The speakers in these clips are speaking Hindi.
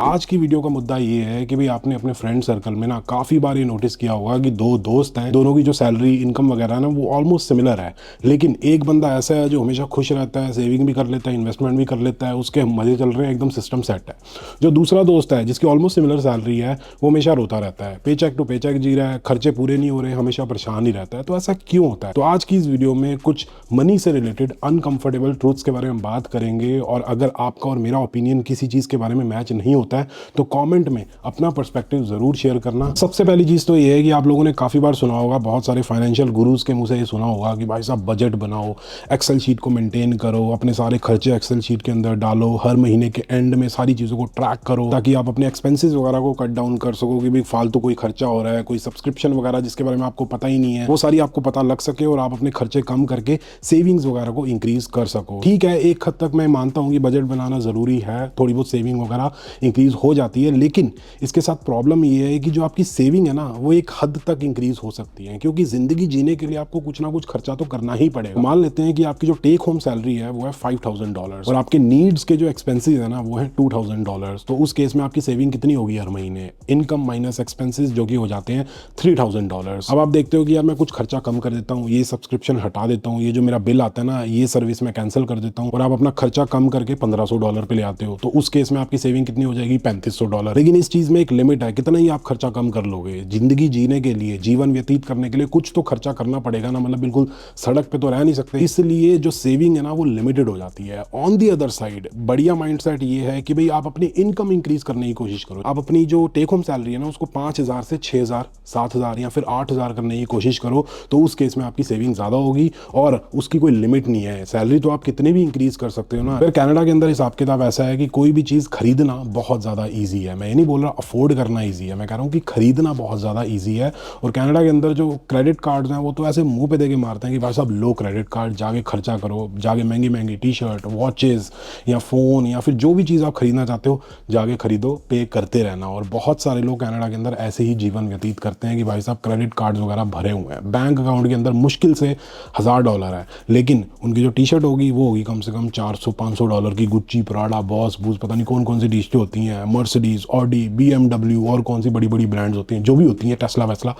आज की वीडियो का मुद्दा ये है कि भाई आपने अपने फ्रेंड सर्कल में ना काफ़ी बार ये नोटिस किया होगा कि दो दोस्त हैं, दोनों की जो सैलरी इनकम वगैरह है ना वो ऑलमोस्ट सिमिलर है। लेकिन एक बंदा ऐसा है जो हमेशा खुश रहता है, सेविंग भी कर लेता है, इन्वेस्टमेंट भी कर लेता है, उसके मज़े चल रहे हैं, एकदम सिस्टम सेट है। जो दूसरा दोस्त है जिसकी ऑलमोस्ट सिमिलर सैलरी है, वो हमेशा रोता रहता है, पे चेक टू पे चेक जी रहा है, खर्चे पूरे नहीं हो रहे, हमेशा परेशान ही रहता है। तो ऐसा क्यों होता है? तो आज की इस वीडियो में कुछ मनी से रिलेटेड अनकंफर्टेबल ट्रूथ्स के बारे में बात करेंगे। और अगर आपका और मेरा ओपिनियन किसी चीज़ के बारे में मैच नहीं होता है तो कमेंट में अपना पर्सपेक्टिव जरूर शेयर करना। सबसे पहली चीज तो ये है कि आप लोगों ने काफी बार सुना होगा, बहुत सारे फाइनेंशियल गुरुज के मुंह से ये सुना होगा कि भाई साहब बजट बनाओ, एक्सेल शीट को मेंटेन करो, अपने सारे खर्चे एक्सेल शीट के अंदर डालो, हर महीने के एंड में सारी चीजों को ट्रैक करो ताकि आप अपने एक्सपेंसेस वगैरह को कट डाउन कर सको कि भाई फालतू कोई खर्चा हो रहा है, कोई सब्सक्रिप्शन वगैरह जिसके बारे में आपको पता ही नहीं है, वो सारी आपको पता लग सके और आप अपने खर्चे कम करके सेविंग्स वगैरह को इंक्रीज कर सको। ठीक है, एक हद तक मैं मानता हूँ कि बजट बनाना जरूरी है, थोड़ी बहुत सेविंग वगैरह इंक्रीज हो जाती है, लेकिन इसके साथ प्रॉब्लम ये है कि जो आपकी सेविंग है ना वो एक हद तक इंक्रीज हो सकती है, क्योंकि जिंदगी जीने के लिए आपको कुछ ना कुछ खर्चा तो करना ही पड़ेगा। मान लेते हैं कि आपकी जो टेक होम सैलरी है वो है $5,000 और आपके नीड्स के जो एक्सपेंसेस है ना वो है $2,000। तो उस केस में आपकी सेविंग कितनी होगी हर महीने? इनकम माइनस एक्सपेंसेस जो कि हो जाते हैं $3,000। अब आप देखते हो कि यार मैं कुछ खर्चा कम कर देता हूँ, ये सब्सक्रिप्शन हटा देता हूँ, ये जो मेरा बिल आता है ना ये सर्विस में कैंसिल कर देता हूँ, और आप अपना खर्चा कम करके $1,500 पे ले आते हो, तो उस केस में आपकी सेविंग कितनी हो जाएगी? $3,500। लेकिन इस चीज में एक लिमिट है, कितना ही आप खर्चा कम कर लोगे। जिंदगी जीने के लिए, जीवन व्यतीत करने के लिए कुछ तो खर्चा करना पड़ेगा ना, मतलब बिल्कुल सड़क पे तो रह नहीं सकते, इसलिए जो सेविंग है ना वो लिमिटेड हो जाती है। ऑन दी अदर साइड बढ़िया माइंडसेट ये है कि भाई आप अपनी इनकम इंक्रीज करने की कोशिश करो। आप अपनी जो टेक होम सैलरी है ना उसको 5,000 से 6,000, 7,000 या फिर 8,000 करने की कोशिश करो, तो उस केस में आपकी सेविंग ज्यादा होगी और उसकी कोई लिमिट नहीं है। सैलरी तो आप कितने भी इंक्रीज कर सकते हो ना। फिर कनाडा के अंदर हिसाब किताब ऐसा है कि कोई भी चीज खरीदना बहुत ज्यादा ईजी है। मैं ये नहीं बोल रहा अफोर्ड करना ईजी है, मैं कह रहा हूँ कि खरीदना बहुत ज़्यादा ईजी है। और कनाडा के अंदर जो क्रेडिट कार्ड्स हैं वो तो ऐसे मुंह पे देके मारते हैं कि भाई साहब लो क्रेडिट कार्ड, जाके खर्चा करो, जाके महंगी महंगी टी शर्ट, वॉचेस या फ़ोन या फिर जो भी चीज़ आप खरीदना चाहते हो जाके खरीदो, पे करते रहना। और बहुत सारे लोग कनाडा के अंदर ऐसे ही जीवन व्यतीत करते हैं कि भाई साहब क्रेडिट कार्ड्स वगैरह भरे हुए हैं, बैंक अकाउंट के अंदर मुश्किल से $1,000 है, लेकिन उनकी जो टी शर्ट होगी वो होगी कम से कम $400-500 की। गुच्ची, प्राडा, बॉस, बूस, पता नहीं कौन कौन सी टी शर्ट होती हैं, मर्सिडीज, ऑडी, BMW और कौन सी बड़ी बड़ी ब्रांड्स होती हैं, जो भी होती हैं, टेस्ला वेस्ला,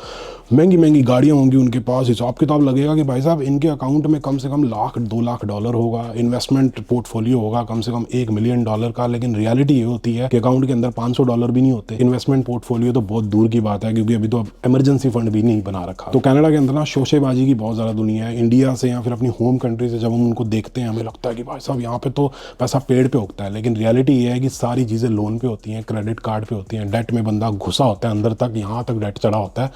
महंगी महंगी गाड़ियाँ होंगी उनके पास। हिसाब किताब लगेगा कि भाई साहब इनके अकाउंट में कम से कम $1,00,000-2,00,000 होगा, इन्वेस्टमेंट पोर्टफोलियो होगा कम से कम $1 मिलियन का। लेकिन रियलिटी ये होती है कि अकाउंट के अंदर $500 भी नहीं होते। इन्वेस्टमेंट पोर्टफोलियो तो बहुत दूर की बात है, क्योंकि अभी तो इमरजेंसी फंड भी नहीं बना रखा। तो कनाडा के अंदर ना शोशेबाजी की बहुत ज़्यादा दुनिया है। इंडिया से या फिर अपनी होम कंट्री से जब हम उनको देखते हैं हमें लगता है कि भाई साहब यहाँ पे तो पैसा पेड़ पे उगता है, लेकिन रियलिटी ये है कि सारी चीज़ें लोन पे होती हैं, क्रेडिट कार्ड पे होती हैं, डेट में बंदा घुसा होता है अंदर तक, यहाँ तक डेट चढ़ा होता है।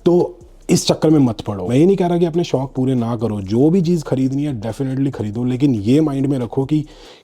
तो इस चक्कर में मत पड़ो। मैं ये नहीं कह रहा कि अपने शौक पूरे ना करो, जो भी चीज़ खरीदनी है डेफिनेटली खरीदो, लेकिन ये माइंड में रखो कि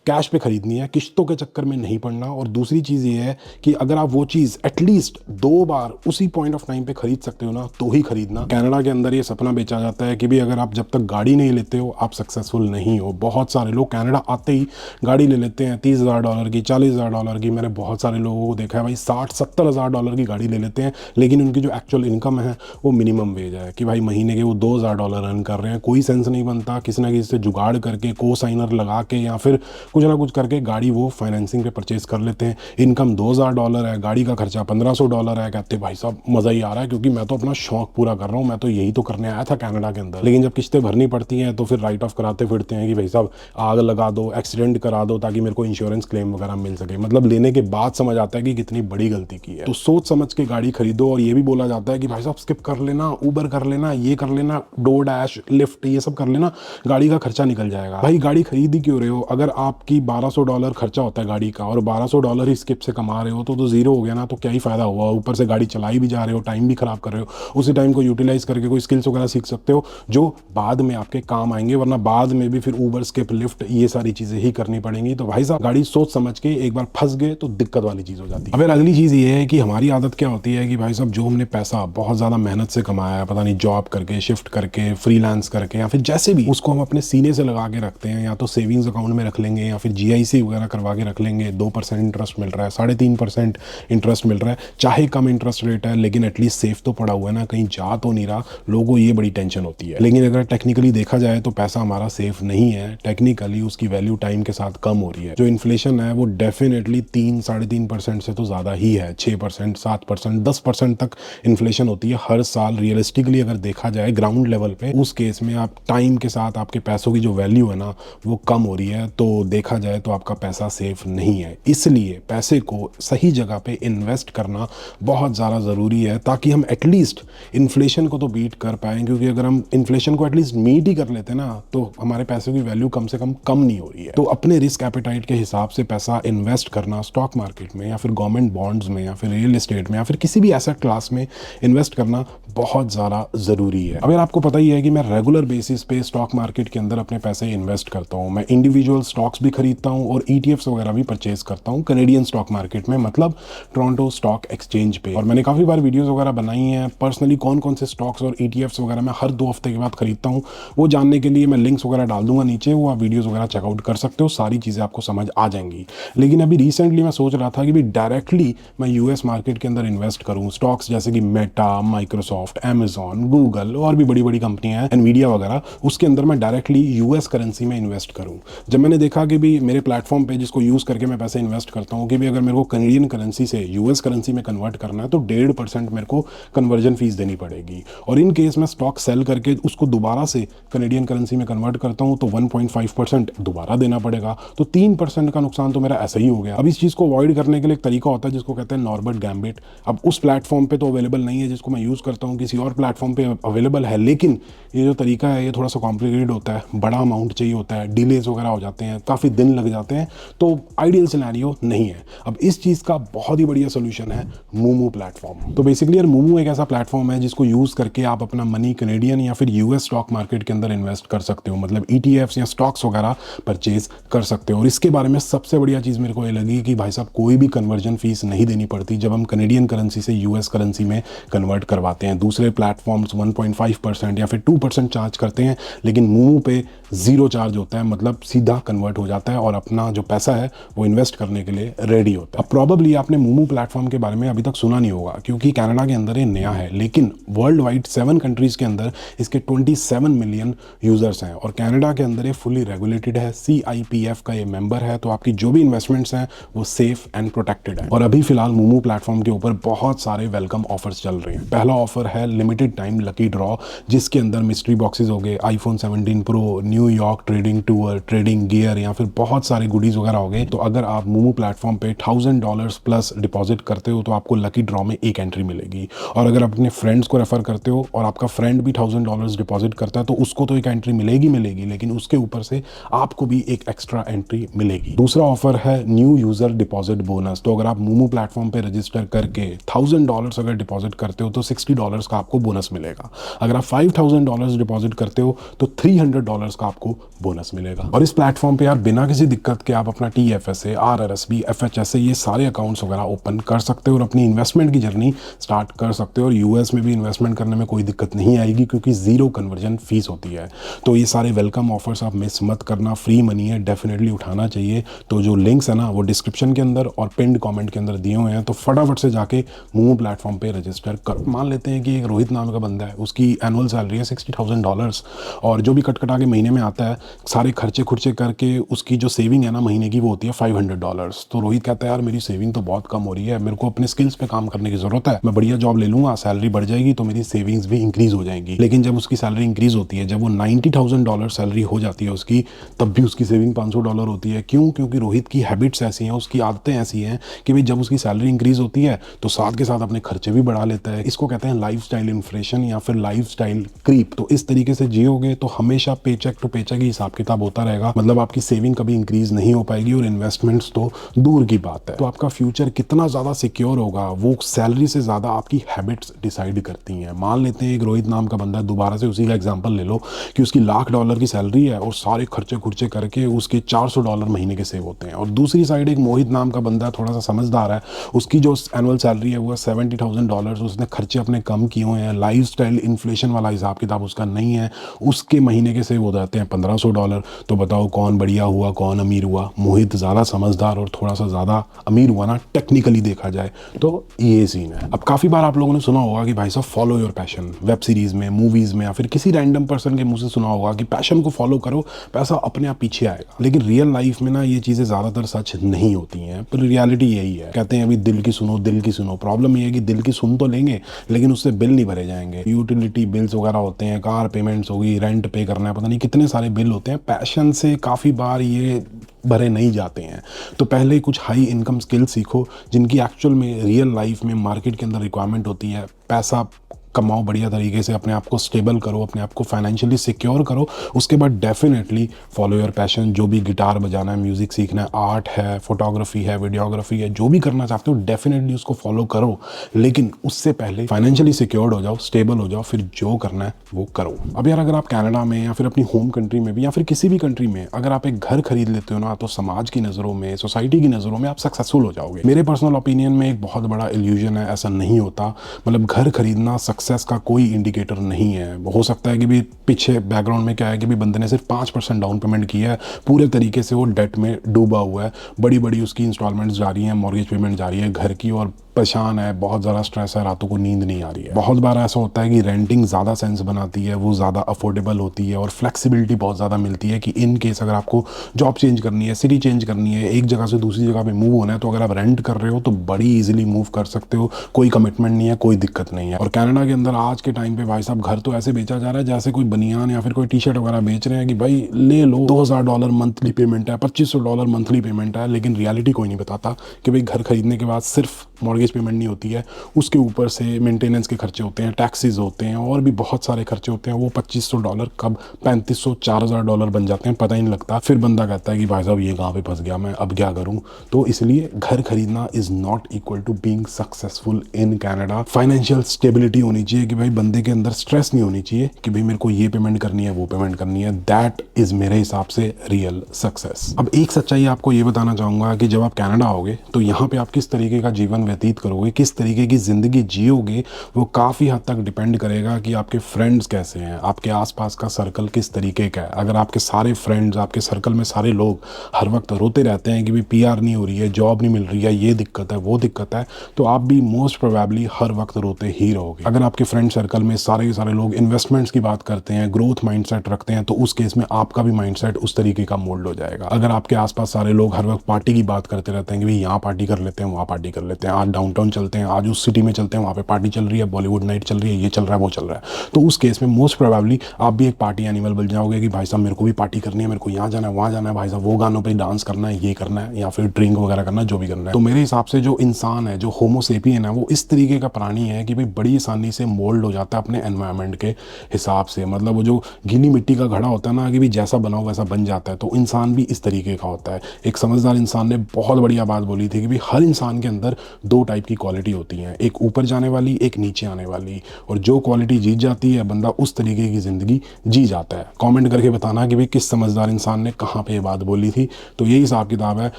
कैश पे खरीदनी है, किश्तों के चक्कर में नहीं पड़ना। और दूसरी चीज़ ये है कि अगर आप वो चीज़ एटलीस्ट 2 बार उसी पॉइंट ऑफ टाइम पे खरीद सकते हो ना तो ही खरीदना। कनाडा के अंदर ये सपना बेचा जाता है कि भाई अगर आप जब तक गाड़ी नहीं लेते हो आप सक्सेसफुल नहीं हो। बहुत सारे लोग कनाडा आते ही गाड़ी ले लेते हैं $30,000 की, $40,000 की। मैंने बहुत सारे लोगों को देखा है भाई $60,000-70,000 की गाड़ी ले लेते हैं, लेकिन उनकी जो एक्चुअल इनकम है वो मिनिमम वेज है कि भाई महीने के वो $2,000 अर्न कर रहे हैं। कोई सेंस नहीं बनता, किसी ना किसी से जुगाड़ करके, को साइनर लगा के या फिर कुछ ना कुछ करके गाड़ी वो फाइनेंसिंग पे परचेज कर लेते हैं। इनकम $2,000 है, गाड़ी का खर्चा $1,500 है, कहते भाई साहब मज़ा ही आ रहा है क्योंकि मैं तो अपना शौक पूरा कर रहा हूँ, मैं तो यही तो करने आया था कनाडा के अंदर। लेकिन जब किस्तें भरनी पड़ती हैं तो फिर राइट ऑफ कराते फिरते हैं कि भाई साहब आग लगा दो, एक्सीडेंट करा दो ताकि मेरे को इंश्योरेंस क्लेम वगैरह मिल सके। मतलब लेने के बाद समझ आता है कि कितनी बड़ी गलती की है। तो सोच समझ के गाड़ी खरीदो। और ये भी बोला जाता है कि भाई साहब स्किप कर लेना, उबर कर लेना, ये कर लेना, डोर डैश, लिफ्ट, ये सब कर लेना, गाड़ी का खर्चा निकल जाएगा। भाई गाड़ी खरीद ही क्यों रहे हो? अगर आपकी $1,200 खर्चा होता है गाड़ी का और $1,200 ही स्किप से कमा रहे हो तो जीरो हो गया ना, तो क्या ही फायदा हुआ? ऊपर से गाड़ी चलाई भी जा रहे हो, टाइम भी खराब कर रहे हो। उसी टाइम को यूटिलाइज करके कोई स्किल्स वगैरह सीख सकते हो जो बाद में आपके काम आएंगे, वरना बाद में भी फिर ऊबर, स्किप, लिफ्ट ये सारी चीजें ही करनी पड़ेंगी। तो भाई साहब गाड़ी सोच समझ के, एक बार फंस गए तो दिक्कत वाली चीज हो जाती है। अब अगली चीज ये है कि हमारी आदत क्या होती है कि भाई साहब जो हमने पैसा बहुत ज्यादा मेहनत से कमाया कमाया, पता नहीं जॉब करके, शिफ्ट करके, फ्रीलांस करके, या फिर जैसे भी, उसको हम अपने सीने से लगा के रखते हैं। या तो सेविंग्स अकाउंट में रख लेंगे या फिर GIC वगैरह करवा के रख लेंगे। 2% इंटरेस्ट मिल रहा है, 3.5% इंटरेस्ट मिल रहा है, चाहे कम इंटरेस्ट रेट है लेकिन एटलीस्ट सेफ तो पड़ा हुआ है ना, कहीं जा तो नहीं रहा। लोगों को ये बड़ी टेंशन होती है। लेकिन अगर टेक्निकली देखा जाए तो पैसा हमारा सेफ नहीं है, टेक्निकली उसकी वैल्यू टाइम के साथ कम हो रही है। जो इन्फ्लेशन है वो डेफिनेटली 3-3.5% से तो ज़्यादा ही है। 6%, 7%, 10% तक इन्फ्लेशन होती है हर साल। रियलिस्टिकली अगर देखा जाए ग्राउंड लेवल पे, उस केस में आप टाइम के साथ आपके पैसों की जो वैल्यू है ना वो कम हो रही है, तो देखा जाए तो आपका पैसा सेफ नहीं है। इसलिए पैसे को सही जगह पे इन्वेस्ट करना बहुत ज़्यादा ज़रूरी है, ताकि हम एटलीस्ट इन्फ्लेशन को तो बीट कर पाएँ। क्योंकि अगर हम इन्फ्लेशन को एटलीस्ट मीट ही कर लेते ना, तो हमारे पैसों की वैल्यू कम से कम नहीं हो रही है। तो अपने रिस्क एपेटाइट के हिसाब से पैसा इन्वेस्ट करना स्टॉक मार्केट में, या फिर गवर्नमेंट बॉन्ड्स में, या फिर रियल एस्टेट में, या फिर किसी भी एसेट क्लास में इन्वेस्ट करना बहुत ज़्यादा ज़रूरी है। अगर आपको पता ही है कि मैं रेगुलर बेसिस पे स्टॉक मार्केट के अंदर अपने पैसे इन्वेस्ट करता हूँ। मैं इंडिविजुअल स्टॉक्स भी खरीदता हूँ और ETFs वगैरह भी परचेज करता हूँ कनेडियन स्टॉक मार्केट में, मतलब टोरंटो स्टॉक एक्सचेंज पे। और मैंने काफ़ी बार वीडियोस वगैरह बनाई हैं पर्सनली कौन कौन से स्टॉक्स और ETFs वगैरह मैं हर 2 हफ्ते के बाद खरीदता हूँ। वो जानने के लिए मैं लिंक्स वगैरह डाल दूंगा नीचे, वो आप वीडियोस वगैरह चेकआउट कर सकते हो, सारी चीज़ें आपको समझ आ जाएंगी। लेकिन अभी रिसेंटली मैं सोच रहा था कि भी डायरेक्टली मैं US मार्केट के अंदर इन्वेस्ट करूँ। स्टॉक्स जैसे कि मेटा, माइक्रोसॉफ्ट, अमेजॉन, गूगल और भी बड़ी बड़ी कंपनियां हैं, एनवीडिया वगैरह, उसके अंदर मैं डायरेक्टली US करेंसी में इन्वेस्ट करूँ। जब मैंने देखा कि भी मेरे प्लेटफॉर्म पे जिसको यूज़ करके मैं पैसे इन्वेस्ट करता हूँ कि भी अगर मेरे को कनेडियन करेंसी से US करेंसी में कन्वर्ट करना है तो 1.5% मेरे को कन्वर्जन फीस देनी पड़ेगी। और इन केस मैं स्टॉक सेल करके उसको दोबारा से कनेडियन करेंसी में कन्वर्ट करता हूँ तो 1.5% दोबारा देना पड़ेगा। तो 3% का नुकसान तो मेरा ऐसा ही हो गया। अब इस चीज़ को अवॉइड करने के लिए एक तरीका होता है जिसको कहते हैं नॉर्बर्ट गैम्बिट। अब उस प्लेटफॉर्म पे तो अवेलेबल नहीं है जिसको मैं यूज़ करता हूँ, किसी और प्लेटफॉर्म पे अवेलेबल है। लेकिन ये जो तरीका है ये थोड़ा सा कॉम्प्लिकेटेड होता है, बड़ा अमाउंट चाहिए होता है, डिलेज वगैरह हो जाते हैं, काफ़ी दिन लग जाते हैं, तो आइडियल सिनेरियो नहीं है। अब इस चीज़ का बहुत ही बढ़िया सोल्यूशन है मूमू प्लेटफॉर्म। तो बेसिकली यार मूमू एक ऐसा प्लेटफॉर्म है जिसको यूज़ करके आप अपना मनी कनेडियन या फिर US स्टॉक मार्केट के अंदर इन्वेस्ट कर सकते हो, मतलब ETFs या स्टॉक्स वगैरह परचेज कर सकते हो। और इसके बारे में सबसे बढ़िया चीज़ मेरे को ये लगी कि भाई साहब कोई भी कन्वर्जन फीस नहीं देनी पड़ती जब हम कनेडियन करेंसी से US करेंसी में कन्वर्ट करवाते हैं। दूसरे प्लेटफॉर्म्स 1.5% या फिर 2% चार्ज करते हैं, लेकिन मूमू पे 0 चार्ज होता है, मतलब सीधा कन्वर्ट हो जाता है और अपना जो पैसा है वो इन्वेस्ट करने के लिए रेडी होता है। अब प्रॉबेबली आपने मूमू प्लेटफॉर्म के बारे में अभी तक सुना नहीं होगा क्योंकि कनाडा के अंदर ये नया है, लेकिन वर्ल्ड वाइड 7 कंट्रीज के अंदर इसके 27 मिलियन यूजर्स हैं और कनाडा के अंदर ये फुली रेगुलेटेड है, CIPF का ये मेंबर है, तो आपकी जो भी इन्वेस्टमेंट्स हैं वो सेफ एंड प्रोटेक्टेड है। और अभी फिलहाल मूमू प्लेटफॉर्म के ऊपर बहुत सारे वेलकम ऑफर्स चल रहे हैं। पहला ऑफर है लिमिटेड टाइम लकी ड्रॉ, जिसके अंदर मिस्ट्री बॉक्सेस हो गए, iPhone 17 Pro, New York trading tour, trading gear या फिर बहुत सारे गुडीज वगैरह हो गए। तो अगर आप मूमू प्लेटफॉर्म पे $1000 प्लस डिपॉजिट करते हो तो आपको लकी ड्रॉ में एक एंट्री मिलेगी। और अगर अपने फ्रेंड्स को रेफर करते हो और आपका फ्रेंड भी $1000 डिपॉजिट करता है तो उसको तो एक एंट्री मिलेगी, लेकिन उसके ऊपर से आपको भी एक एक्स्ट्रा एंट्री मिलेगी। दूसरा ऑफर है न्यू यूजर डिपॉजिट बोनस। तो अगर आप मूमू प्लेटफॉर्म पे रजिस्टर करके $1000 अगर डिपॉजिट करते हो तो $60 का आपको बोनस मिलेगा। अगर आप $5000 डिपॉजिट करते हो तो $300 का आपको बोनस मिलेगा। और इस प्लेटफॉर्म पे आप बिना किसी दिक्कत के आप अपना TFSA, RRSP, FHSA ये सारे अकाउंट्स वगैरह ओपन कर सकते हो और अपनी इन्वेस्टमेंट की जर्नी स्टार्ट कर सकते हो। और US में भी इन्वेस्टमेंट करने में कोई दिक्कत नहीं आएगी क्योंकि 0 कन्वर्जन फीस होती है। तो ये सारे वेलकम ऑफर्स आप मिस मत करना, फ्री मनी है, डेफिनेटली उठाना चाहिए। तो जो लिंक्स है ना वो डिस्क्रिप्शन के अंदर और पिंड कमेंट के अंदर दिए हुए हैं, तो फटाफट से जाके मूमू प्लेटफॉर्म पे रजिस्टर करो। मान लेते हैं कि एक रोहित नाम का बंदा है, उसकी एनुअल सैलरी है $60,000 और जो भी कटकटा के महीने में आता है सारे खर्चे खुर्चे करके उसकी जो सेविंग है ना महीने की वो होती है $500। तो रोहित कहता है यार मेरी सेविंग तो बहुत कम हो रही है, मेरे को अपने स्किल्स पे काम करने की जरूरत है, मैं बढ़िया जॉब ले लूंगा, सैलरी बढ़ जाएगी तो मेरी सेविंग्स भी इंक्रीज हो जाएंगी। लेकिन जब उसकी सैलरी इंक्रीज होती है, जब वो $90,000 सैलरी हो जाती है उसकी, तब भी उसकी सेविंग $500 होती है। क्यों? क्योंकि रोहित की हैबिट्स ऐसी हैं, उसकी आदतें ऐसी हैं कि भाई जब उसकी सैलरी इंक्रीज होती है तो साथ के साथ अपने खर्चे भी बढ़ा लेता है। इसको कहते हैं लाइफस्टाइल इन्फ्लेशन या फिर लाइफस्टाइल क्रीप। तो इस तरीके से जियोगे तो हमेशा पेचेक टू पेचेक ही हिसाब किताब होता रहेगा, मतलब आपकी सेविंग कभी इंक्रीज नहीं हो पाएगी और इन्वेस्टमेंट्स तो दूर की बात है। तो आपका फ्यूचर कितना ज्यादा सिक्योर होगा वो सैलरी से ज्यादा आपकी हैबिट्स डिसाइड करती हैं। मान लेते हैं एक रोहित नाम का बंदा, दोबारा से उसी का एग्जांपल ले लो कि उसकी $1,00,000 की सैलरी है और सारे खर्चे खुर्चे करके उसके $400 महीने के सेव होते हैं। और दूसरी साइड एक मोहित नाम का बंदा थोड़ा सा समझदार है, उसकी जो एनुअल सैलरी है वो $70,000, उसने खर्चे अपने कम किए हुए है, लाइफस्टाइल इन्फ्लेशन वाला हिसाब किताब उसका नहीं है, उसके महीने के सेव हो जाते हैं $1500। तो बताओ कौन बढ़िया हुआ, कौन अमीर हुआ? मोहित ज़्यादा समझदार और थोड़ा सा ज़्यादा अमीर हुआ ना, टेक्निकली देखा जाए तो ये सीन है। अब काफ़ी बार आप लोगों ने सुना होगा कि भाई साहब follow your passion, web series में, मूवीज़ में, या फिर किसी रैंडम पर्सन के मुंह से सुना होगा कि पैशन को फॉलो करो, पैसा अपने आप पीछे आएगा। लेकिन रियल लाइफ में ना ये चीज़ें ज़्यादातर सच नहीं होती हैं, पर रियलिटी यही है। कहते हैं अभी दिल की सुनो, दिल की सुनो। प्रॉब्लम ये है कि दिल की सुन तो लेंगे लेकिन उससे बिल नहीं भरे जाएंगे। यूटिलिटी बिल्स वगैरह होते हैं, कार पेमेंट्स होगी, रेंट पे करना है, पता नहीं कितने सारे बिल होते हैं। पैशन से काफ़ी बार ये भरे नहीं जाते हैं। तो पहले कुछ हाई इनकम स्किल सीखो जिनकी एक्चुअल में रियल लाइफ में मार्केट के अंदर रिक्वायरमेंट होती है। पैसा कमाओ बढ़िया तरीके से, अपने आप को स्टेबल करो, अपने आप को फाइनेंशियली सिक्योर करो। उसके बाद डेफिनेटली फॉलो योर पैशन। जो भी गिटार बजाना है, म्यूज़िक सीखना है, आर्ट है, फोटोग्राफी है, वीडियोग्राफी है, जो भी करना चाहते हो डेफिनेटली उसको फॉलो करो। लेकिन उससे पहले फाइनेंशियली सिक्योर्ड हो जाओ, स्टेबल हो जाओ, फिर जो करना है वो करो। अब यार अगर आप कनाडा में या फिर अपनी होम कंट्री में भी या फिर किसी भी कंट्री में अगर आप एक घर खरीद लेते हो ना, तो समाज की नज़रों में, सोसाइटी की नज़रों में आप सक्सेसफुल हो जाओगे। मेरे पर्सनल ओपिनियन में एक बहुत बड़ा इल्यूजन है, ऐसा नहीं होता। मतलब घर खरीदना सक्सेस का कोई इंडिकेटर नहीं है। हो सकता है कि भी पीछे बैकग्राउंड में क्या है कि भी बंदे ने सिर्फ 5% डाउन पेमेंट किया है, पूरे तरीके से वो डेट में डूबा हुआ है, बड़ी बड़ी उसकी इंस्टॉलमेंट्स जा रही हैं, मॉर्गेज पेमेंट जा रही है घर की, और परेशान है, बहुत ज़्यादा स्ट्रेस है, रातों को नींद नहीं आ रही है। बहुत बार ऐसा होता है कि रेंटिंग ज़्यादा सेंस बनाती है, वो ज़्यादा अफोर्डेबल होती है और फ्लेक्सिबिलिटी बहुत ज़्यादा मिलती है कि इन केस अगर आपको जॉब चेंज करनी है, सिटी चेंज करनी है, एक जगह से दूसरी जगह पे मूव होना है, तो अगर आप रेंट कर रहे हो तो बड़ी ईजिली मूव कर सकते हो, कोई कमिटमेंट नहीं है, कोई दिक्कत नहीं है। और कनाडा के अंदर आज के टाइम पे भाई साहब घर तो ऐसे बेचा जा रहा है जैसे कोई बनियान या फिर कोई टी शर्ट वगैरह बेच रहे हैं कि भाई ले लो, $2000 मंथली पेमेंट है, $2500 मंथली पेमेंट है। लेकिन रियलिटी कोई नहीं बताता कि भाई घर खरीदने के बाद सिर्फ मॉर्गेज पेमेंट नहीं होती है, उसके ऊपर से मेंटेनेंस के खर्चे होते हैं, टैक्सेस होते हैं, और भी बहुत सारे खर्चे होते हैं। वो $2500 कब $3500 $4000 बन जाते हैं, पता ही नहीं लगता। फिर बंदा कहता है कि भाई साहब ये कहाँ पे फंस गया मैं, अब क्या करूँ? तो इसलिए घर खरीदना is not equal to being successful in Canada. Financial stability होनी चाहिए कि भाई बंदे के अंदर स्ट्रेस नहीं होनी चाहिए कि भाई मेरे को ये पेमेंट करनी है, वो पेमेंट करनी है। दैट इज मेरे हिसाब से रियल सक्सेस। अब एक सच्चाई आपको ये बताना चाहूंगा कि जब आप कनाडा आओगे तो यहाँ पे आप किस तरीके का जीवन व्यतीत करोगे, किस तरीके की जिंदगी जियोगे, वो काफ़ी हद तक डिपेंड करेगा कि आपके फ्रेंड्स कैसे हैं, आपके आसपास का सर्कल किस तरीके का है। अगर आपके सारे फ्रेंड्स, आपके सर्कल में सारे लोग हर वक्त रोते रहते हैं कि भाई पीआर नहीं हो रही है, जॉब नहीं मिल रही है, ये दिक्कत है, वो दिक्कत है, तो आप भी मोस्ट प्रोबेबली हर वक्त रोते ही रहोगे। अगर आपके फ्रेंड सर्कल में सारे के सारे लोग इन्वेस्टमेंट्स की बात करते हैं, ग्रोथ माइंडसेट रखते हैं, तो उस केस में आपका भी माइंडसेट उस तरीके का मोल्ड हो जाएगा। अगर आपके आसपास सारे लोग हर वक्त पार्टी की बात करते रहते हैं कि भाई यहाँ पार्टी कर लेते हैं, वहाँ पार्टी कर लेते हैं, आज डाउनटाउन चलते हैं, आज उस सिटी में चलते हैं, वहाँ पे पार्टी चल रही है, बॉलीवुड नाइट चल रही है, ये चल रहा है, वो चल रहा है, तो उस केस में मोस्ट प्रोबेबली आप भी एक पार्टी एनिमल बन जाओगे कि भाई साहब मेरे को भी पार्टी करनी है, मेरे को यहाँ जाना है, वहाँ जाना है, भाई साहब वो गानों पे डांस करना है, ये करना है, या फिर ड्रिंक वगैरह करना है, जो भी करना है। तो मेरे हिसाब से जो इंसान है, जो होमोसेपियन है, वो इस तरीके का प्राणी है कि भाई बड़ी आसानी से मोल्ड हो जाता है अपने एनवायरनमेंट के हिसाब से। मतलब वो जो गीली मिट्टी का घड़ा होता है ना कि भाई जैसा बनाओ वैसा बन जाता है, तो इंसान भी इस तरीके का होता है। एक समझदार इंसान ने बहुत बढ़िया बात बोली थी कि भाई हर इंसान के अंदर दो टाइप की क्वालिटी होती है, एक ऊपर जाने वाली, एक नीचे आने वाली, और जो क्वालिटी जीत जाती है बंदा उस तरीके की ज़िंदगी जी जाता है। कमेंट करके बताना कि भाई किस समझदार इंसान ने कहाँ पे ये बात बोली थी। तो यही हिसाब किताब है।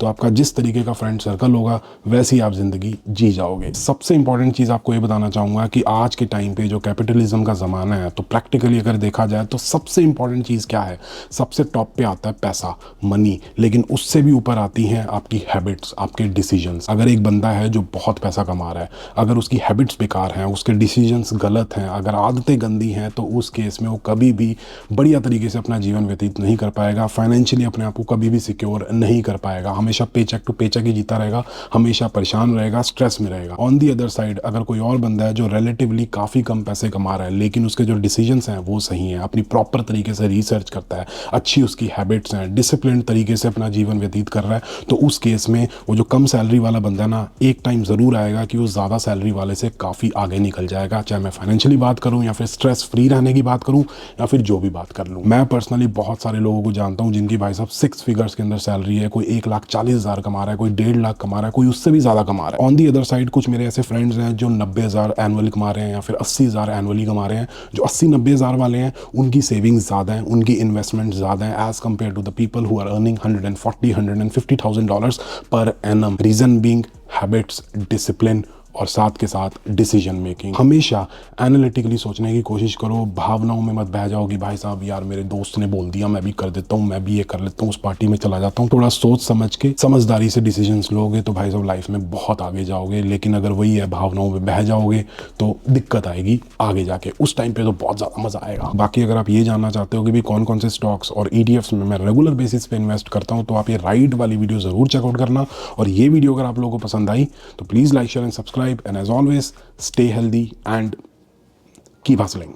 तो आपका जिस तरीके का फ्रेंड सर्कल होगा वैसी आप ज़िंदगी जी जाओगे। सबसे इंपॉर्टेंट चीज़ आपको ये बताना चाहूँगा कि आज के टाइम पे जो कैपिटलिज्म का ज़माना है, तो प्रैक्टिकली अगर देखा जाए तो सबसे इंपॉर्टेंट चीज़ क्या है? सबसे टॉप पे आता है पैसा, मनी, लेकिन उससे भी ऊपर आती हैं आपकी हैबिट्स, आपके डिसीजंस। अगर एक बंदा है जो बहुत पैसा कमा रहा है, अगर उसकी हैबिट्स बेकार हैं, उसके डिसीजंस गलत हैं, अगर आदतें गंदी हैं, तो उस केस में वो कभी भी बढ़िया तरीके से अपना जीवन व्यतीत नहीं कर पाएगा, फाइनेंशियली अपने आप को कभी भी सिक्योर नहीं कर पाएगा, हमेशा पेचेक टू पेचेक ही जीता रहेगा, हमेशा परेशान रहेगा, स्ट्रेस में रहेगा। ऑन दी अदर साइड अगर कोई और बंदा है जो रिलेटिवली काफ़ी कम पैसे कमा रहा है, लेकिन उसके जो डिसीजंस हैं वो सही हैं, अपनी प्रॉपर तरीके से रिसर्च करता है, अच्छी उसकी हैबिट्स हैं, डिसिप्लिन तरीके से अपना जीवन व्यतीत कर रहा है, तो उस केस में वो जो कम सैलरी वाला बंदा है ना, एक टाइम ज़रूर आएगा कि वो ज़्यादा सैलरी वाले से काफ़ी आगे निकल जाएगा। चाहे मैं फाइनेंशियली बात करूं, या फिर स्ट्रेस फ्री रहने की बात करूं, या फिर जो भी बात कर लूं। मैं पर्सनली बहुत सारे लोगों को जानता हूं जिनकी भाई साहब 6 फिगर्स के अंदर सैलरी है। कोई 1,40,000 कमा रहा है, कोई 1.5 लाख कमा रहा है, कोई उससे भी ज़्यादा कमा रहा है। ऑन दी अदर साइड कुछ मेरे ऐसे फ्रेंड्स हैं जो 90,000 एनुअली कमा रहे हैं, या फिर 80,000 एनुअली कमा रहे हैं। जो 80-90,000 वाले हैं उनकी सेविंग्स ज़्यादा हैं, उनकी इन्वेस्टमेंट ज़्यादा है as compare to the people who are earning $140,000-150,000 per annum. Reason being habits, discipline और साथ के साथ डिसीजन मेकिंग। हमेशा एनालिटिकली सोचने की कोशिश करो, भावनाओं में मत बह जाओ कि भाई साहब यार मेरे दोस्त ने बोल दिया मैं भी कर देता हूँ, मैं भी ये कर लेता हूँ, उस पार्टी में चला जाता हूँ। थोड़ा सोच समझ के समझदारी से डिसीजंस लोगे तो भाई साहब लाइफ में बहुत आगे जाओगे। लेकिन अगर वही है भावनाओं में बह जाओगे तो दिक्कत आएगी आगे जाके, उस टाइम पे तो बहुत ज़्यादा मज़ा आएगा। बाकी अगर आप ये जानना चाहते हो कि भी कौन कौन से स्टॉक्स और ETFs में मैं रेगुलर बेसिस पे इन्वेस्ट करता हूँ, तो आप ये राइट वाली वीडियो ज़रूर चेकआउट करना। और ये वीडियो अगर आप लोगों को पसंद आई तो please like share and subscribe, and as always stay healthy and keep hustling.